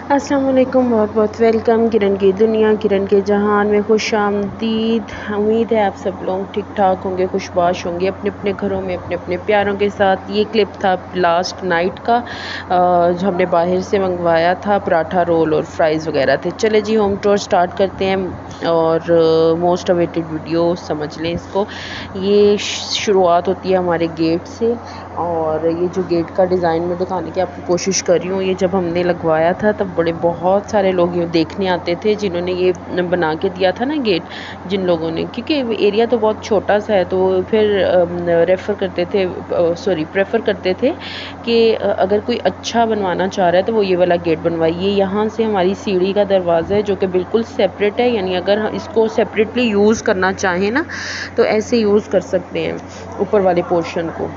अस्सलाम वालेकुम, बहुत बहुत वेलकम किरण की दुनिया, किरण के जहान में खुश आमदीद। उम्मीद है आप सब लोग ठीक ठाक होंगे, खुशबाश होंगे अपने अपने घरों में अपने अपने प्यारों के साथ। ये क्लिप था लास्ट नाइट का, जो हमने बाहर से मंगवाया था। पराठा, रोल और फ्राइज़ वगैरह थे। चले जी, होम टूर स्टार्ट करते हैं और मोस्ट अवेटेड वीडियो समझ लें इसको। ये शुरुआत होती है हमारे गेट से, और ये जो गेट का डिज़ाइन मैं दिखाने की आपको कोशिश कर रही हूँ, ये जब हमने लगवाया था तब बहुत सारे लोग ये देखने आते थे जिन्होंने ये बना के दिया था ना गेट, जिन लोगों ने, क्योंकि एरिया तो बहुत छोटा सा है, तो फिर प्रेफर करते थे कि अगर कोई अच्छा बनवाना चाह रहा है तो वो ये वाला गेट बनवाइए। यहाँ से हमारी सीढ़ी का दरवाज़ा है जो कि बिल्कुल सेपरेट है, यानी अगर इसको सेपरेटली यूज़ करना चाहें ना तो ऐसे यूज़ कर सकते हैं ऊपर वाले पोर्शन को।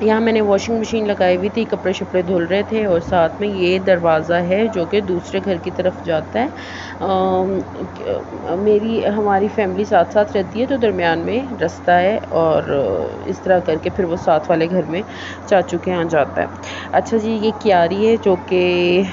यहाँ मैंने वॉशिंग मशीन लगाई हुई थी, कपड़े शपड़े धुल रहे थे, और साथ में ये दरवाज़ा है जो कि दूसरे घर की तरफ जाता है। हमारी फैमिली साथ साथ रहती है, तो दरमियान में रास्ता है, और इस तरह करके फिर वो साथ वाले घर में चाचू के यहाँ जाता है। अच्छा जी, ये क्यारी है जो कि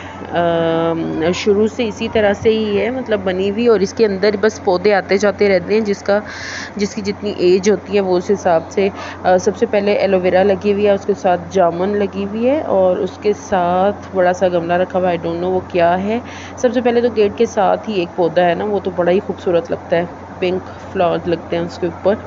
शुरू से इसी तरह से ही है, मतलब बनी हुई, और इसके अंदर बस पौधे आते जाते रहते हैं, जिसकी जितनी एज होती है वो उस हिसाब से। सबसे पहले एलोवेरा लगी हुई है, उसके साथ जामुन लगी हुई है, और उसके साथ बड़ा सा गमला रखा हुआ है, आई डोंट नो वो क्या है। सबसे पहले तो गेट के साथ ही एक पौधा है ना, वो तो बड़ा ही खूबसूरत लगता है, पिंक फ्लावर्स लगते हैं उसके ऊपर,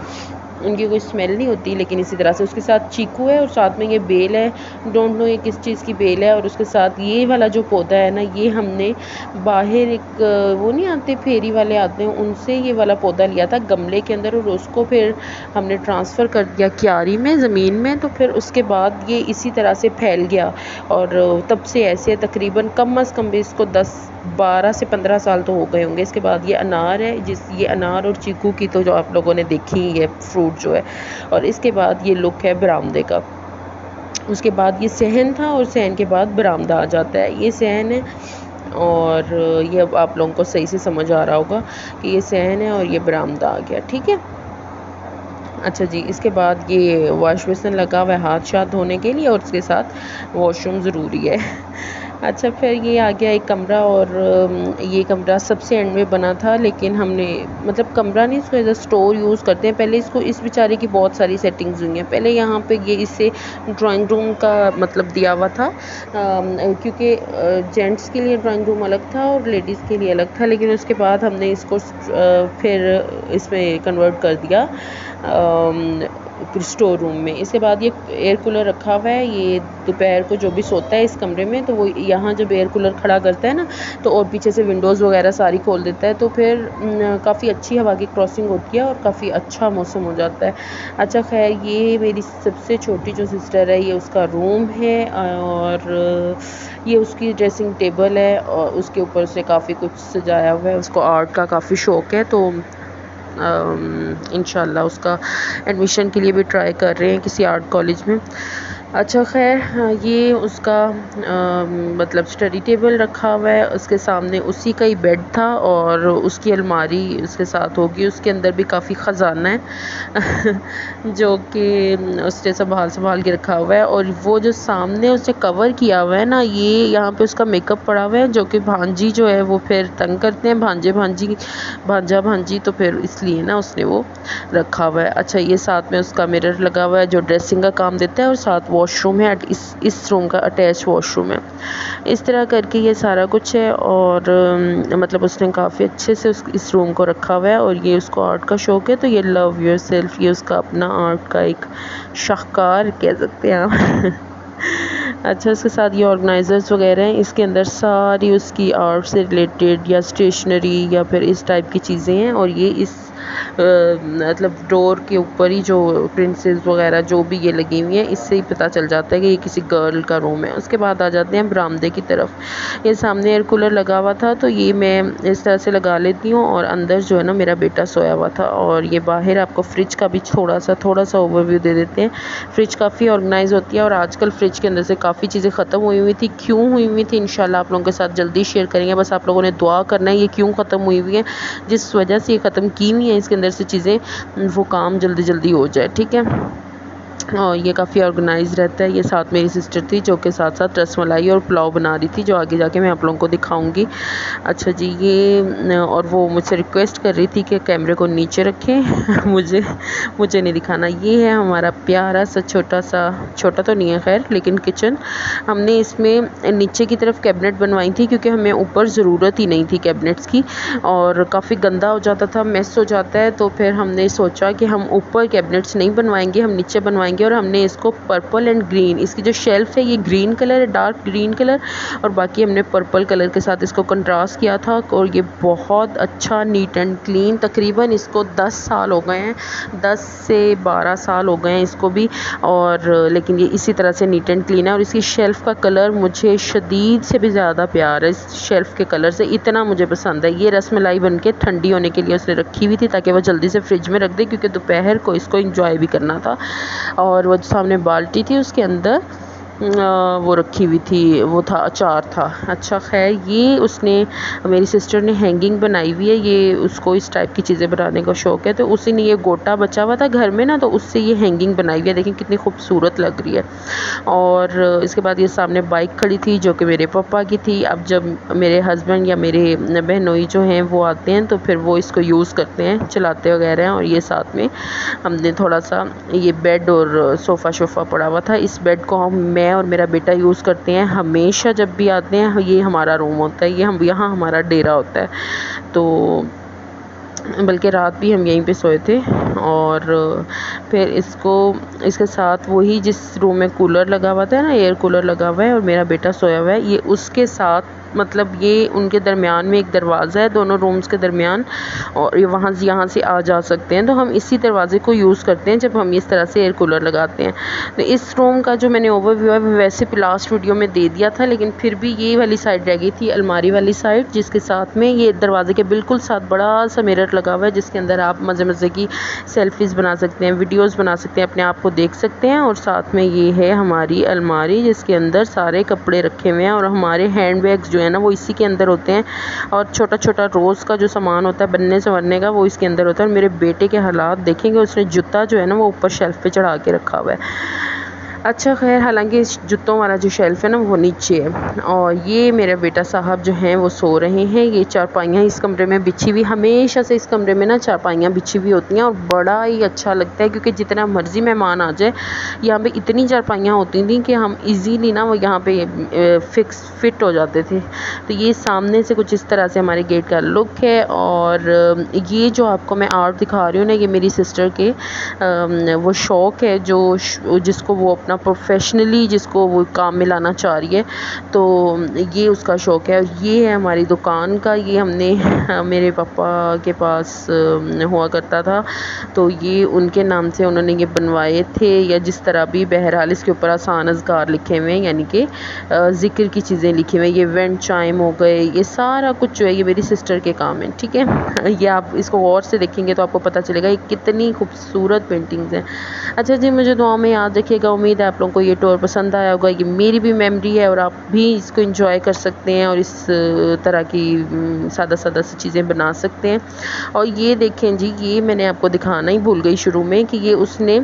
उनकी कोई स्मेल नहीं होती, लेकिन इसी तरह से उसके साथ चीकू है, और साथ में ये बेल है, डोंट नो ये किस चीज़ की बेल है। और उसके साथ ये वाला जो पौधा है ना, ये हमने बाहर एक वो नहीं आते फेरी वाले आते हैं, उनसे ये वाला पौधा लिया था गमले के अंदर, और उसको फिर हमने ट्रांसफ़र कर दिया क्यारी में, ज़मीन में। तो फिर उसके बाद ये इसी तरह से फैल गया, और तब से ऐसे तकरीबन कम अज़ कम भी इसको 12 से 15 साल तो हो गए होंगे। इसके बाद ये अनार है, ये अनार और चीकू की तो जो आप लोगों ने देखी ही है फ्रूट जो है। और इसके बाद ये लुक है बरामदे का। उसके बाद ये सहन था, और सहन के बाद बरामदा आ जाता है। ये सहन है, और ये अब आप लोगों को सही से समझ आ रहा होगा कि ये सहन है और ये बरामदा आ गया, ठीक है। अच्छा जी, इसके बाद ये वॉश बेसिन लगा हुआ है हाथ शाथ धोने के लिए, और उसके साथ वॉशरूम ज़रूरी है। अच्छा, फिर ये आ गया एक कमरा, और ये कमरा सबसे एंड में बना था, लेकिन हमने मतलब कमरा नहीं, इसको एज अ स्टोर यूज़ करते हैं। पहले इसको, इस बेचारे की बहुत सारी सेटिंग्स हुई हैं। पहले यहाँ पे ये इसे ड्राइंग रूम का मतलब दिया हुआ था, क्योंकि जेंट्स के लिए ड्राइंग रूम अलग था और लेडीज़ के लिए अलग था, लेकिन उसके बाद हमने इसको फिर इसमें कन्वर्ट कर दिया स्टोर रूम में। इसके बाद ये एयर कूलर रखा हुआ है। ये दोपहर को जो भी सोता है इस कमरे में, तो वो यहाँ जब एयर कूलर खड़ा करता है ना, तो और पीछे से विंडोज़ वगैरह सारी खोल देता है, तो फिर काफ़ी अच्छी हवा की क्रॉसिंग होती है और काफ़ी अच्छा मौसम हो जाता है। अच्छा, खैर, ये मेरी सबसे छोटी जो सिस्टर है, ये उसका रूम है, और ये उसकी ड्रेसिंग टेबल है, और उसके ऊपर से काफ़ी कुछ सजाया हुआ है। उसको आर्ट का काफ़ी शौक़ है, तो इंशाल्लाह उसका एडमिशन के लिए भी ट्राई कर रहे हैं किसी आर्ट कॉलेज में। अच्छा, खैर, ये उसका मतलब स्टडी टेबल रखा हुआ है, उसके सामने उसी का ही बेड था, और उसकी अलमारी उसके साथ होगी, उसके अंदर भी काफ़ी ख़जाना है जो कि उसने संभाल के रखा हुआ है। और वो जो सामने उसने कवर किया हुआ है ना, ये यहाँ पे उसका मेकअप पड़ा हुआ है, जो कि भांजी जो है वो फिर तंग करते हैं, भांजा भांजी, तो फिर इसलिए ना उसने वो रखा हुआ है। अच्छा, ये साथ में उसका मिरर लगा हुआ है जो ड्रेसिंग का काम देता है, और साथ वॉशरूम है, इस रूम का अटैच वॉशरूम है। इस तरह करके ये सारा कुछ है, और मतलब उसने काफ़ी अच्छे से इस रूम को रखा हुआ है। और ये उसको आर्ट का शौक़ है, तो ये लव योरसेल्फ, ये उसका अपना आर्ट का एक शाहकार कह सकते हैं आप। अच्छा, उसके साथ ये ऑर्गेनाइज़र्स वगैरह हैं, इसके अंदर सारी उसकी आर्ट से रिलेटेड या स्टेशनरी या फिर इस टाइप की चीज़ें हैं। और ये इस मतलब डोर के ऊपर ही जो प्रिंसेस वगैरह जो भी ये लगी हुई हैं, इससे ही पता चल जाता है कि ये किसी गर्ल का रूम है। उसके बाद आ जाते हैं बरामदे की तरफ। ये सामने एयर कूलर लगा हुआ था, तो ये मैं इस तरह से लगा लेती हूँ, और अंदर जो है ना मेरा बेटा सोया हुआ था। और ये बाहर आपको फ्रिज का भी थोड़ा सा ओवरव्यू दे देते हैं। फ्रिज काफ़ी ऑर्गेनाइज़ होती है, और आजकल फ्रिज के अंदर से काफ़ी चीज़ें ख़त्म हुई हुई थी। क्यों हुई हुई थी, इंशाल्लाह आप लोगों के साथ जल्दी शेयर करेंगे। बस आप लोगों ने दुआ करना है, ये क्यों ख़त्म हुई हुई है, जिस वजह से ये ख़त्म की हुई है इसके अंदर से चीज़ें, वो काम जल्दी जल्दी हो जाए, ठीक है। और ये काफ़ी ऑर्गेनाइज़ रहता है। ये साथ मेरी सिस्टर थी जो कि साथ साथ रसमलाई और पुलाव बना रही थी, जो आगे जाके मैं आप लोगों को दिखाऊंगी। अच्छा जी, ये और वो मुझसे रिक्वेस्ट कर रही थी कि कैमरे को नीचे रखें मुझे नहीं दिखाना। ये है हमारा प्यारा सा छोटा तो नहीं है खैर, लेकिन किचन। हमने इसमें नीचे की तरफ कैबिनेट बनवाई थी क्योंकि हमें ऊपर ज़रूरत ही नहीं थी कैबिनेट्स की, और काफ़ी गंदा हो जाता था, मेस हो जाता है। तो फिर हमने सोचा कि हम ऊपर कैबिनेट्स नहीं बनवाएंगे, हम नीचे बनवाएंगे। और हमने इसको पर्पल एंड ग्रीन, इसकी जो शेल्फ है ये ग्रीन कलर है, डार्क ग्रीन कलर, और बाकी हमने पर्पल कलर के साथ इसको कंट्रास्ट किया था। और ये बहुत अच्छा नीट एंड क्लीन, तकरीबन इसको 10 साल हो गए हैं, 10 से 12 साल हो गए हैं इसको भी। और लेकिन ये इसी तरह से नीट एंड क्लीन है। और इसकी शेल्फ़ का कलर मुझे शदीद से भी ज़्यादा प्यार है इस शेल्फ़ के कलर से, इतना मुझे पसंद है। ये रसमलाई बन के ठंडी होने के लिए उसने रखी हुई थी ताकि वह जल्दी से फ्रिज में रख दे, क्योंकि दोपहर को इसको इंजॉय भी करना था। और वो सामने बाल्टी थी, उसके अंदर वो रखी हुई थी, वो था अचार था। अच्छा खैर, ये उसने मेरी सिस्टर ने हैंगिंग बनाई हुई है। ये उसको इस टाइप की चीज़ें बनाने का शौक़ है, तो उसी ने ये गोटा बचा हुआ था घर में ना, तो उससे ये हैंगिंग बनाई हुई है। देखें कितनी खूबसूरत लग रही है। और इसके बाद ये सामने बाइक खड़ी थी जो कि मेरे पापा की थी। अब जब मेरे हस्बैंड या मेरे बहनोई जो हैं वो आते हैं तो फिर वो इसको यूज़ करते हैं, चलाते वगैरह हैं। और ये साथ में हमने थोड़ा सा ये बेड और सोफ़ा पड़ा हुआ था। इस बेड को मैं और मेरा बेटा यूज़ करते हैं हमेशा, जब भी आते हैं। ये हमारा रूम होता है, ये हम यहाँ हमारा डेरा होता है। तो बल्कि रात भी हम यहीं पे सोए थे। और फिर इसके साथ वही जिस रूम में कूलर लगा हुआ था ना, एयर कूलर लगा हुआ है, और मेरा बेटा सोया हुआ है, ये उसके साथ, मतलब ये उनके दरमियान में एक दरवाज़ा है, दोनों रूम्स के दरमियान, और ये यहाँ से आ जा सकते हैं। तो हम इसी दरवाज़े को यूज़ करते हैं जब हम इस तरह से एयर कूलर लगाते हैं। तो इस रूम का जो मैंने ओवरव्यू है वैसे लास्ट वीडियो में दे दिया था, लेकिन फिर भी ये वाली साइड रह गई थी, अलमारी वाली साइड, जिसके साथ में ये दरवाजे के बिल्कुल साथ बड़ा सा मिरर लगा हुआ है, जिसके अंदर आप मज़े की सेल्फीज़ बना सकते हैं, वीडियोज़ बना सकते हैं, अपने आप को देख सकते हैं। और साथ में ये है हमारी अलमारी, जिसके अंदर सारे कपड़े रखे हुए हैं, और हमारे हैंड बैग्स जो है ना वो इसी के अंदर होते हैं। और छोटा रोज़ का जो सामान होता है बनने संवरने का, वो इसके अंदर होता है। और मेरे बेटे के हालात देखेंगे, उसने जूता जो है ना वो ऊपर शेल्फ़ पे चढ़ा के रखा हुआ है। अच्छा खैर, हालांकि इस जूतों वाला जो शेल्फ़ है ना वो नीचे है। और ये मेरे बेटा साहब जो हैं वो सो रहे हैं। ये चारपाइयाँ इस कमरे में बिछी हुई, हमेशा से इस कमरे में ना चारपाइयाँ बिछी हुई होती हैं, और बड़ा ही अच्छा लगता है क्योंकि जितना मर्ज़ी मेहमान आ जाए, यहाँ पे इतनी चारपाइयाँ होती थी कि हम इजीली ना वो यहाँ पे फिट हो जाते थे। तो ये सामने से कुछ इस तरह से हमारे गेट का लुक है। और ये जो आपको मैं आर्ट दिखा रही हूँ ना, ये मेरी सिस्टर के वो शौक़ है जिसको वो अपना प्रोफेशनली जिसको वो काम में लाना चाह रही है, तो ये उसका शौक़ है। ये है हमारी दुकान का, ये हमने मेरे पापा के पास हुआ करता था, तो ये उनके नाम से उन्होंने ये बनवाए थे, या जिस तरह भी। बहरहाल इसके ऊपर आसान अज़कार लिखे हुए हैं, यानी कि ज़िक्र की चीज़ें लिखी हुई हैं। ये वेंट चाइम हो गए, ये सारा कुछ जो है ये मेरी सिस्टर के काम है, ठीक है। ये आप इसको गौर से देखेंगे तो आपको पता चलेगा ये कितनी खूबसूरत पेंटिंग्स हैं। अच्छा जी, मुझे दुआ में याद रखिएगा। उम्मीद है आप लोगों को ये टूर पसंद आया होगा। ये मेरी भी मेमोरी है और आप भी इसको एंजॉय कर सकते हैं, और इस तरह की सादा सी चीज़ें बना सकते हैं। और ये देखें जी, ये मैंने आपको दिखाना ही भूल गई शुरू में कि ये उसने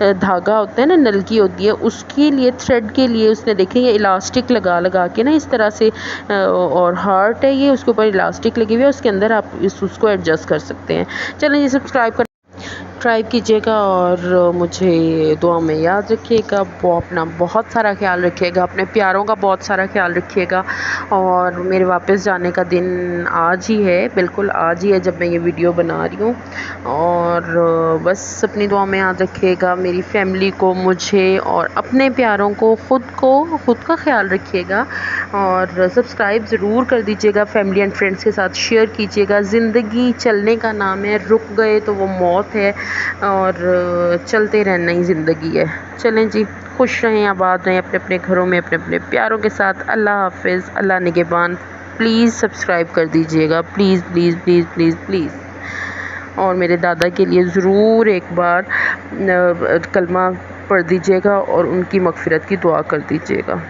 धागा होता है ना, नलकी होती है, उसके लिए थ्रेड के लिए उसने देखें ये इलास्टिक लगा के ना इस तरह से, और हार्ट है ये, उसके ऊपर इलास्टिक लगी हुई है, उसके अंदर आप उसको एडजस्ट कर सकते हैं। चलें जी, सब्सक्राइब कीजिएगा और मुझे दुआ में याद रखिएगा। वो अपना बहुत सारा ख्याल रखिएगा, अपने प्यारों का बहुत सारा ख्याल रखिएगा। और मेरे वापस जाने का दिन आज ही है, बिल्कुल आज ही है जब मैं ये वीडियो बना रही हूँ। और बस अपनी दुआ में याद रखिएगा, मेरी फैमिली को, मुझे और अपने प्यारों को, खुद का ख्याल रखिएगा। और सब्सक्राइब ज़रूर कर दीजिएगा, फैमिली एंड फ्रेंड्स के साथ शेयर कीजिएगा। ज़िंदगी चलने का नाम है, रुक गए तो वो मौत है, और चलते रहना ही ज़िंदगी है। चलें जी, खुश रहें, आबाद रहें अपने अपने घरों में, अपने अपने प्यारों के साथ। अल्लाह हाफ़िज़, अल्लाह निगहबान। प्लीज़ सब्सक्राइब कर दीजिएगा, please please please please please. और मेरे दादा के लिए ज़रूर एक बार कलमा पढ़ दीजिएगा और उनकी मग़फ़िरत की दुआ कर दीजिएगा।